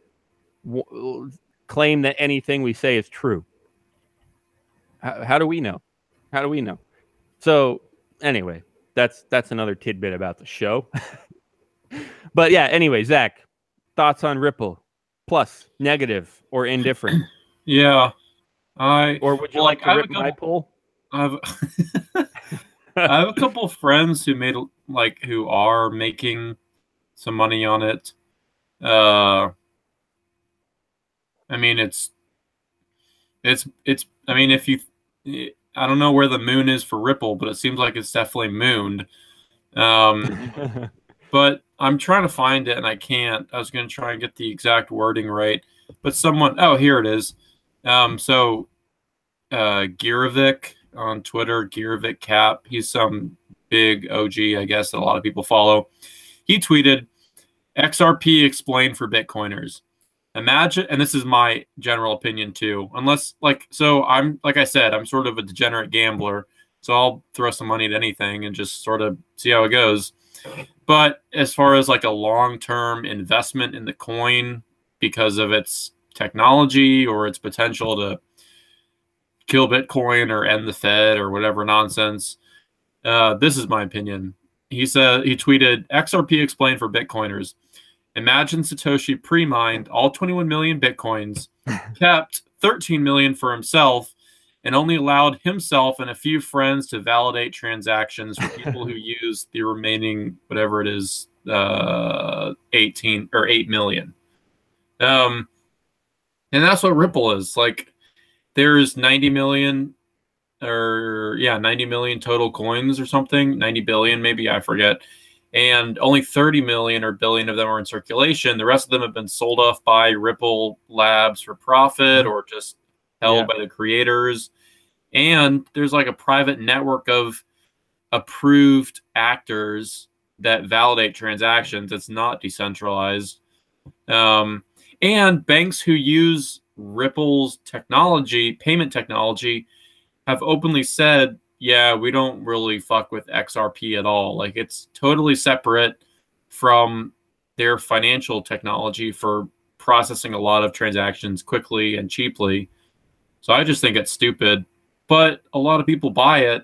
S1: claim that anything we say is true. How do we know? How do we know? So anyway, that's another tidbit about the show. But yeah, anyway, Zach, thoughts on Ripple? Plus, negative, or indifferent?
S3: Yeah.
S1: Or would you like to rip my poll?
S3: I have a couple of friends who are making some money on it. I mean, I mean, I don't know where the moon is for Ripple, but it seems like it's definitely mooned. But I'm trying to find it and I can't. I was going to try and get the exact wording right, but here it is. So Girovic on Twitter, Girovic Cap, he's some big OG, I guess, that a lot of people follow. He tweeted, XRP explained for Bitcoiners. Imagine, and this is my general opinion too, I'm, like I said, I'm sort of a degenerate gambler, so I'll throw some money at anything and just sort of see how it goes. But as far as like a long-term investment in the coin because of its technology or its potential to kill Bitcoin or end the Fed or whatever nonsense, this is my opinion. He tweeted, XRP explained for Bitcoiners. Imagine Satoshi pre-mined all 21 million Bitcoins, kept 13 million for himself, and only allowed himself and a few friends to validate transactions for people who use the remaining, whatever it is, 18 or 8 million. And that's what Ripple is. Like, there's 90 million total coins or something, 90 billion maybe, I forget. And only 30 million or billion of them are in circulation. The rest of them have been sold off by Ripple Labs for profit or just held by the creators. And there's like a private network of approved actors that validate transactions. It's not decentralized. And banks who use Ripple's technology, payment technology, have openly said, yeah, we don't really fuck with XRP at all. Like, it's totally separate from their financial technology for processing a lot of transactions quickly and cheaply. So I just think it's stupid. but a lot of people buy it.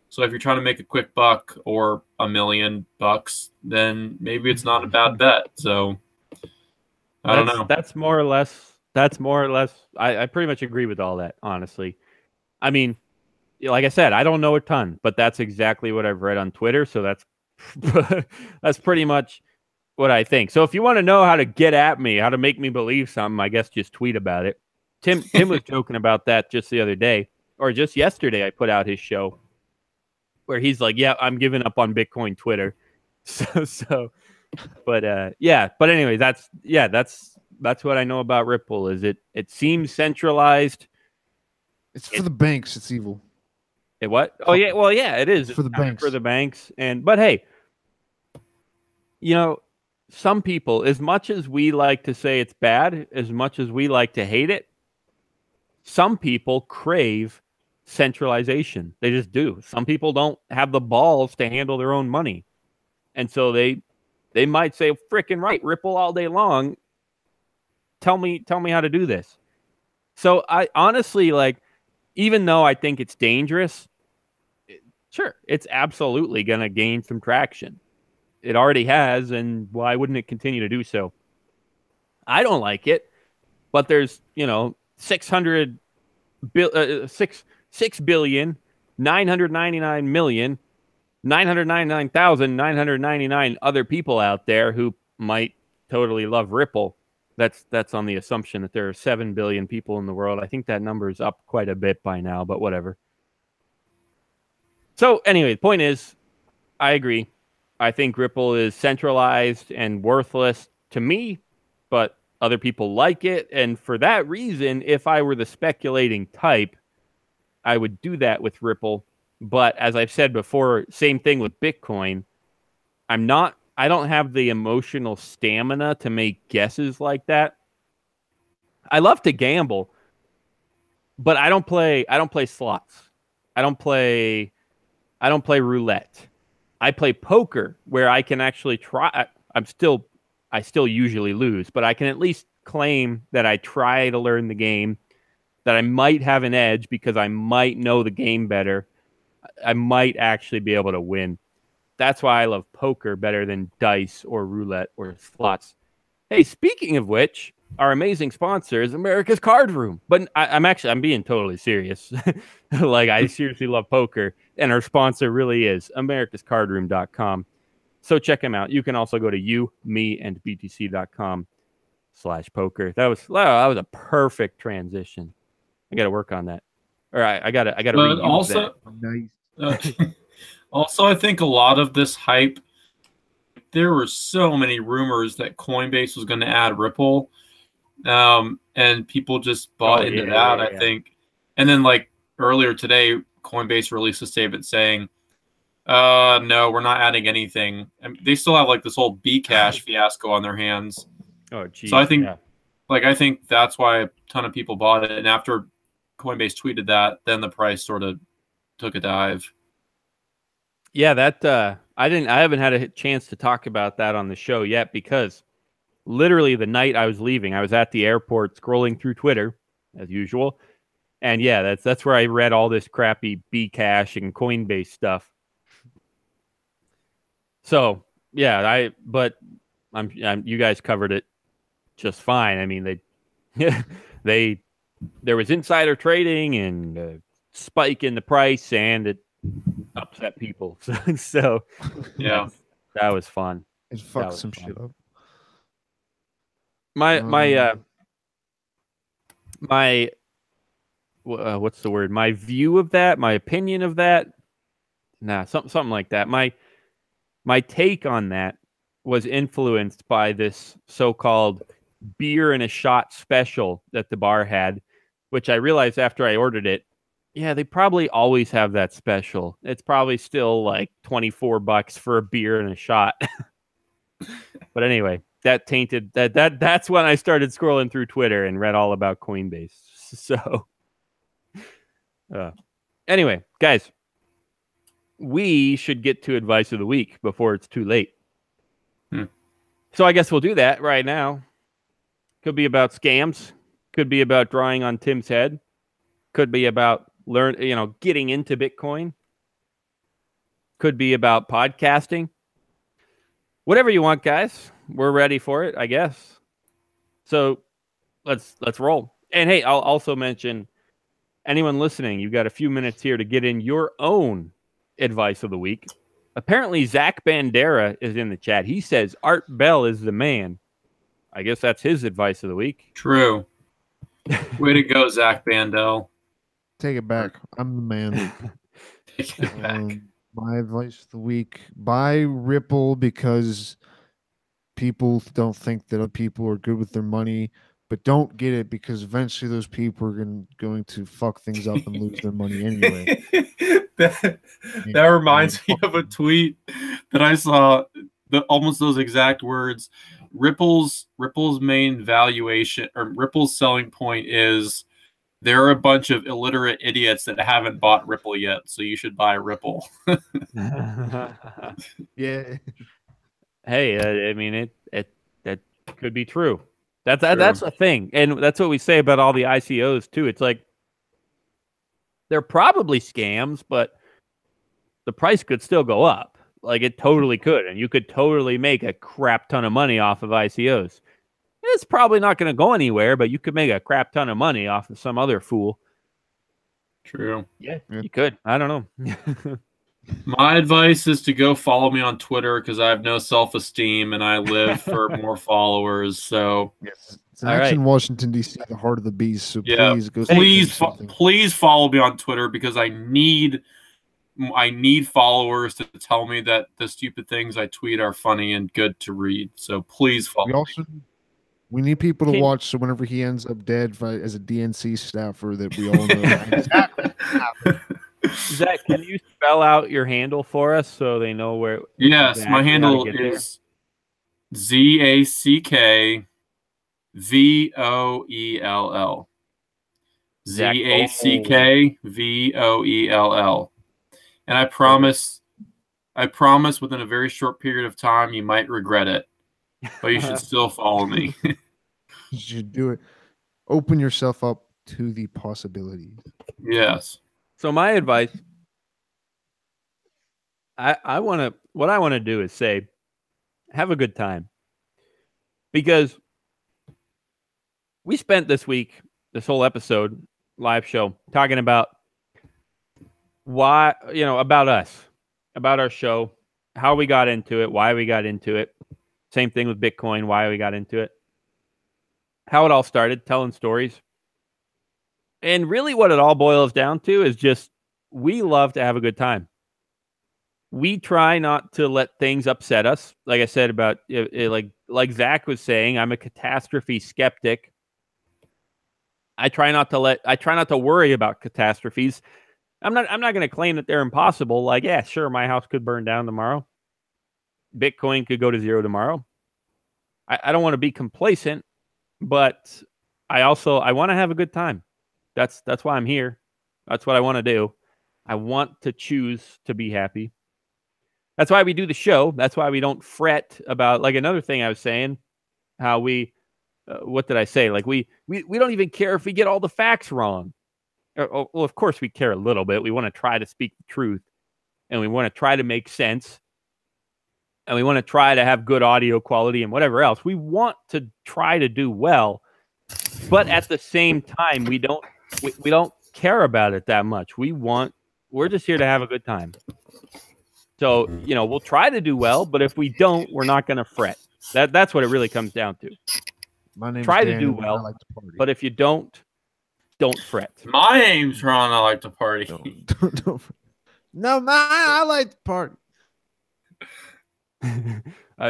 S3: So if you're trying to make a quick buck or $1 million, then maybe it's not a bad bet. So I don't know.
S1: That's more or less. I pretty much agree with all that, honestly. I mean, like I said, I don't know a ton, but that's exactly what I've read on Twitter. So that's pretty much what I think. So if you want to know how to get at me, how to make me believe something, I guess just tweet about it. Tim was joking about that just the other day, or just yesterday. I put out his show where he's like, "Yeah, I'm giving up on Bitcoin Twitter." But yeah. But anyway, that's what I know about Ripple. Is it seems centralized.
S2: It's for the banks. It's evil.
S1: It what? Oh yeah, well yeah, it is.
S2: It's for the banks.
S1: For the banks, but hey, some people, as much as we like to say it's bad, as much as we like to hate it, some people crave centralization. They just do. Some people don't have the balls to handle their own money, and so they might say, "Frickin' right, Ripple all day long. Tell me how to do this." So I honestly, like, even though I think it's dangerous, sure, it's absolutely going to gain some traction. It already has, and why wouldn't it continue to do so? I don't like it, but there's, 6,999,999,999 other people out there who might totally love Ripple. That's on the assumption that there are 7 billion people in the world. I think that number is up quite a bit by now, but whatever. So anyway, the point is, I agree. I think Ripple is centralized and worthless to me, but other people like it. And for that reason, if I were the speculating type, I would do that with Ripple. But as I've said before, same thing with Bitcoin. I don't have the emotional stamina to make guesses like that. I love to gamble, but I don't play slots. I don't play roulette. I play poker where I can actually try. I still usually lose, but I can at least claim that I try to learn the game, that I might have an edge because I might know the game better. I might actually be able to win. That's why I love poker better than dice or roulette or slots. Hey, speaking of which, our amazing sponsor is America's Card Room. But I'm being totally serious. Like, I seriously love poker, and our sponsor really is americascardroom.com. So check them out. You can also go to btc.com/poker. That was a perfect transition. I got to work on that. All right, I got to reuse that.
S2: Nice.
S3: Also, I think a lot of this hype, there were so many rumors that Coinbase was going to add Ripple, and people just bought into that, I think. And then, like, earlier today, Coinbase released a statement saying, no, we're not adding anything. And they still have, like, this whole Bcash fiasco on their hands.
S1: Oh, geez.
S3: So I think, I think that's why a ton of people bought it. And after Coinbase tweeted that, then the price sort of took a dive.
S1: Yeah, I haven't had a chance to talk about that on the show yet, because literally the night I was leaving, I was at the airport scrolling through Twitter as usual. And yeah, that's where I read all this crappy Bcash and Coinbase stuff. So, yeah, you guys covered it just fine. I mean, there was insider trading and a spike in the price, and it upset people. So
S3: yeah,
S1: that was fun.
S2: It fucked some shit up.
S1: My what's the word? My view of that, my opinion of that. Something like that. My take on that was influenced by this so-called beer and a shot special that the bar had, which I realized after I ordered it. Yeah, they probably always have that special. It's probably still like $24 for a beer and a shot. But anyway, that tainted that's when I started scrolling through Twitter and read all about Coinbase. So anyway, guys, we should get to advice of the week before it's too late. So I guess we'll do that right now. Could be about scams, could be about drawing on Tim's head, could be about getting into Bitcoin. Could be about podcasting. Whatever you want, guys. We're ready for it, I guess. So let's roll. And hey, I'll also mention anyone listening, you've got a few minutes here to get in your own advice of the week. Apparently, Zach Bandera is in the chat. He says Art Bell is the man. I guess that's his advice of the week.
S3: True. Way to go, Zach Bandel.
S2: Take it back. I'm the man.
S3: Take it back.
S2: My advice of the week: buy Ripple, because people don't think that other people are good with their money, but don't get it because eventually those people are going to fuck things up and lose their money anyway.
S3: that reminds me of a tweet that I saw. Almost those exact words. Ripple's main valuation, or Ripple's selling point, is there are a bunch of illiterate idiots that haven't bought Ripple yet, so you should buy Ripple.
S2: Yeah.
S1: Hey, I mean that could be true. That's the thing, and that's what we say about all the ICOs too. It's like they're probably scams, but the price could still go up. Like it totally could, and you could totally make a crap ton of money off of ICOs. It's probably not going to go anywhere, but you could make a crap ton of money off of some other fool.
S3: True.
S1: Yeah, you could. I don't know.
S3: My advice is to go follow me on Twitter because I have no self-esteem and I live for more followers. So
S2: yes, it's in Washington D.C., the heart of the beast. So
S3: yeah, please follow me on Twitter because I need followers to tell me that the stupid things I tweet are funny and good to read. So please follow me.
S2: We need people to watch, so whenever he ends up dead as a DNC staffer, that we all know exactly what happened.
S1: Zach, can you spell out your handle for us so they know where?
S3: Yes, exactly my handle is ZACKVOELL. ZACKVOELL. And I promise within a very short period of time, you might regret it, but you should still follow me.
S2: You should do it. Open yourself up to the possibilities.
S3: Yes.
S1: So my advice, what I want to do is say, have a good time, because we spent this whole episode, live show, talking about why, about us, about our show, how we got into it, why we got into it. Same thing with Bitcoin, why we got into it, how it all started, telling stories. And really what it all boils down to is just, we love to have a good time. We try not to let things upset us. Like I said about, like Zach was saying, I'm a catastrophe skeptic. I try not to worry about catastrophes. I'm not going to claim that they're impossible. Like, yeah, sure, my house could burn down tomorrow. Bitcoin could go to zero tomorrow. I don't want to be complacent, but I want to have a good time. That's why I'm here. That's what I want to do. I want to choose to be happy. That's why we do the show. That's why we don't fret about, like, another thing I was saying, how we, what did I say? Like, we don't even care if we get all the facts wrong. Well, of course we care a little bit. We want to try to speak the truth, and we want to try to make sense, and we want to try to have good audio quality and whatever else. We want to try to do well, but at the same time, we don't care about it that much. We're just here to have a good time. So, we'll try to do well, but if we don't, we're not going to fret. That's what it really comes down to. Try to do well, like but if you don't fret.
S3: My name's Ron. I like to party.
S2: Don't. No, I like to party.
S1: I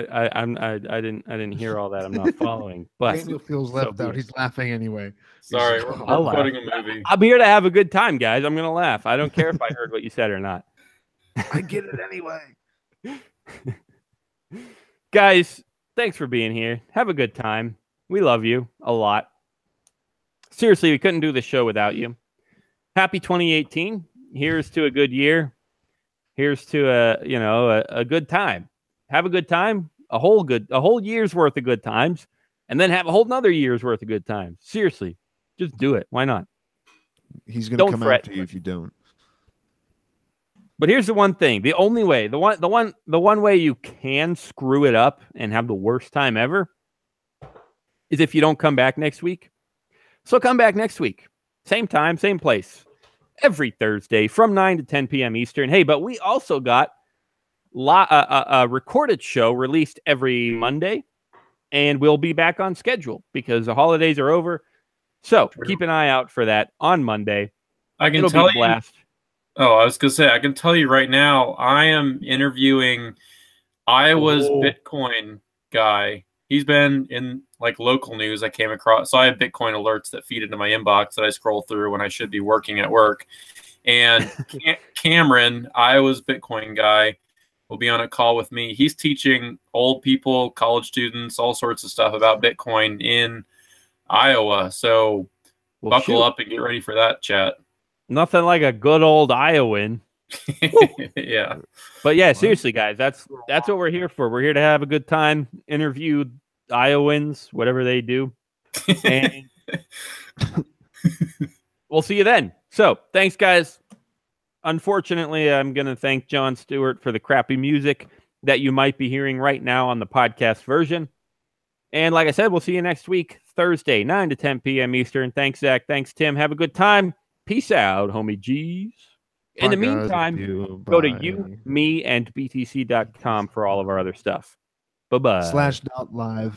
S1: didn't hear all that. I'm not following. But
S2: Daniel feels left out. He's laughing anyway.
S3: Sorry, we're quoting a movie.
S1: I'm here to have a good time, guys. I'm gonna laugh. I don't care if I heard what you said or not.
S2: I get it anyway.
S1: Guys, thanks for being here. Have a good time. We love you a lot. Seriously, we couldn't do this show without you. Happy 2018. Here's to a good year. Here's to a good time. Have a good time. A whole year's worth of good times, and then have a whole another year's worth of good times. Seriously, just do it. Why not?
S2: He's going to come
S1: fret.
S2: after you if you don't.
S1: But here's the one thing: the only way, the one way you can screw it up and have the worst time ever is if you don't come back next week. So come back next week, same time, same place, every Thursday from 9 to 10 p.m. Eastern. Hey, but we also got a recorded show released every Monday, and we'll be back on schedule because the holidays are over. So keep an eye out for that on Monday.
S3: It'll be a blast. Oh, I was going to say, I can tell you right now, I am interviewing Iowa's Bitcoin guy. He's been in like local news I came across. So I have Bitcoin alerts that feed into my inbox that I scroll through when I should be working at work. And Cameron, Iowa's Bitcoin guy, will be on a call with me. He's teaching old people, college students, all sorts of stuff about Bitcoin in Iowa. So buckle up and get ready for that chat.
S1: Nothing like a good old Iowan.
S3: Yeah.
S1: But yeah, seriously, guys, that's what we're here for. We're here to have a good time, interview Iowans, whatever they do. And we'll see you then. So thanks, guys. Unfortunately, I'm going to thank John Stewart for the crappy music that you might be hearing right now on the podcast version. And like I said, we'll see you next week, Thursday, 9 to 10 p.m. Eastern. Thanks, Zach. Thanks, Tim. Have a good time. Peace out, homie G's. In the meantime, go to you, me, and btc.com for all of our other stuff. Bye-bye.
S2: /.live.